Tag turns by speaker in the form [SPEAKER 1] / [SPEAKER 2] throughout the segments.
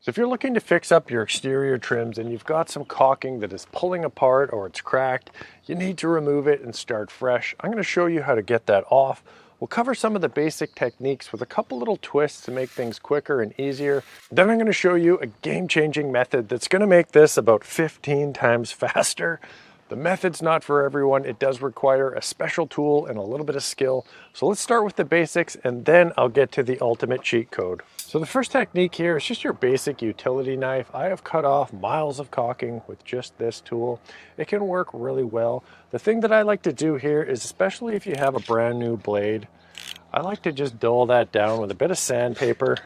[SPEAKER 1] So if you're looking to fix up your exterior trims and you've got some caulking that is pulling apart or it's cracked, you need to remove it and start fresh. I'm going to show you how to get that off. We'll cover some of the basic techniques with a couple little twists to make things quicker and easier. Then I'm going to show you a game-changing method that's going to make this about 15 times faster. The method's not for everyone. It does require a special tool and a little bit of skill. So let's start with the basics and then I'll get to the ultimate cheat code. So the first technique here is just your basic utility knife. I have cut off miles of caulking with just this tool. It can work really well. The thing that I like to do here is, especially if you have a brand new blade, I like to just dull that down with a bit of sandpaper.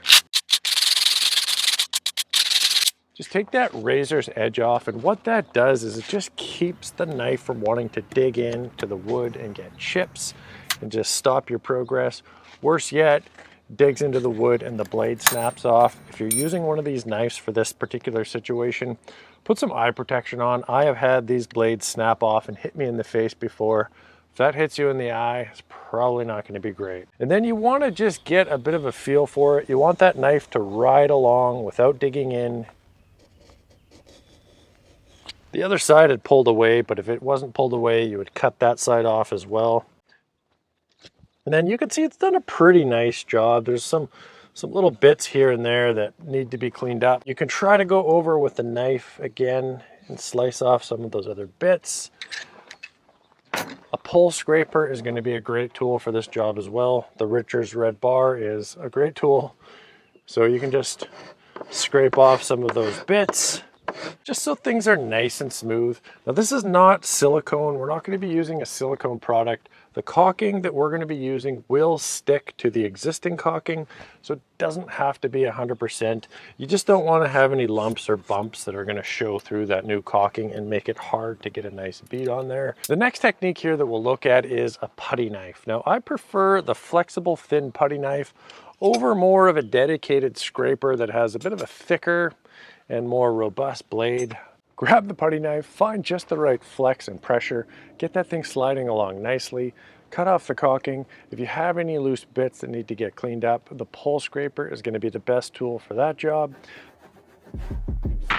[SPEAKER 1] Just take that razor's edge off, and what that does is it just keeps the knife from wanting to dig in to the wood and get chips and just stop your progress. Worse yet, digs into the wood and the blade snaps off. If you're using one of these knives for this particular situation, put some eye protection on. I have had these blades snap off and hit me in the face before. If that hits you in the eye, it's probably not going to be great. And then you want to just get a bit of a feel for it. You want that knife to ride along without digging in. The other side had pulled away, but if it wasn't pulled away, you would cut that side off as well. And then you can see it's done a pretty nice job. There's some little bits here and there that need to be cleaned up. You can try to go over with the knife again and slice off some of those other bits. A pole scraper is going to be a great tool for this job as well. The Richards Red Bar is a great tool. So you can just scrape off some of those bits, just so things are nice and smooth. Now this is not silicone. We're not going to be using a silicone product. The caulking that we're going to be using will stick to the existing caulking, so it doesn't have to be 100%. You just don't want to have any lumps or bumps that are going to show through that new caulking and make it hard to get a nice bead on there. The next technique here that we'll look at is a putty knife. Now I prefer the flexible thin putty knife over more of a dedicated scraper that has a bit of a thicker and more robust blade. Grab the putty knife, find just the right flex and pressure, get that thing sliding along nicely, cut off the caulking. If you have any loose bits that need to get cleaned up, the pole scraper is going to be the best tool for that job.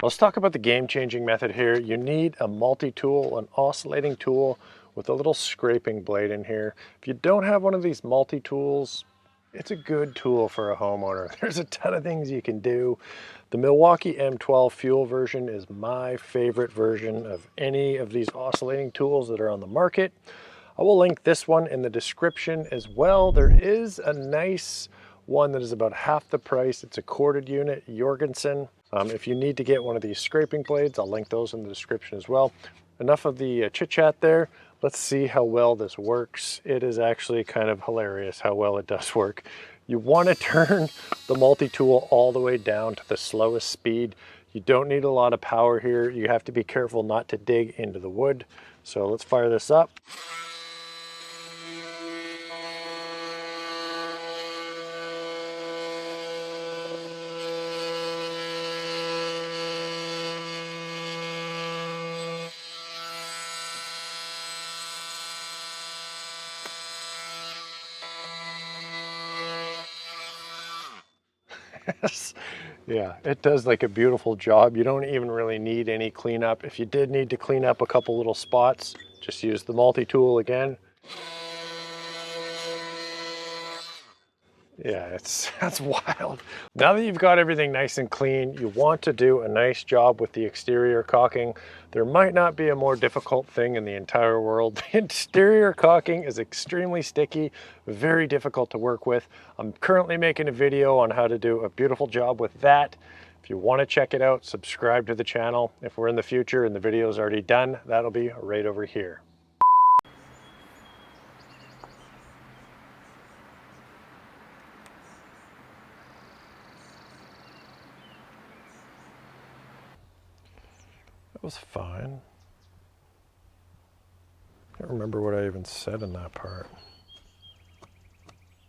[SPEAKER 1] Let's talk about the game-changing method here. You need a multi-tool, an oscillating tool with a little scraping blade in here. If you don't have one of these multi-tools, it's a good tool for a homeowner. There's a ton of things you can do. The Milwaukee M12 fuel version is my favorite version of any of these oscillating tools that are on the market. I will link this one in the description as well. There is a nice one that is about half the price. It's a corded unit, Jorgensen. If you need to get one of these scraping blades, I'll link those in the description as well. Enough of the chit chat there. Let's see how well this works. It is actually kind of hilarious how well it does work. You want to turn the multi-tool all the way down to the slowest speed. You don't need a lot of power here. You have to be careful not to dig into the wood. So let's fire this up. Yeah, it does like a beautiful job. You don't even really need any cleanup. If you did need to clean up a couple little spots, just use the multi-tool again. Yeah, that's wild. Now that you've got everything nice and clean, you want to do a nice job with the exterior caulking. There might not be a more difficult thing in the entire world. The exterior caulking is extremely sticky, very difficult to work with. I'm currently making a video on how to do a beautiful job with that. If you want to check it out, subscribe to the channel. If we're in the future and the video is already done, that'll be right over here. That was fine. I can't remember what I even said in that part.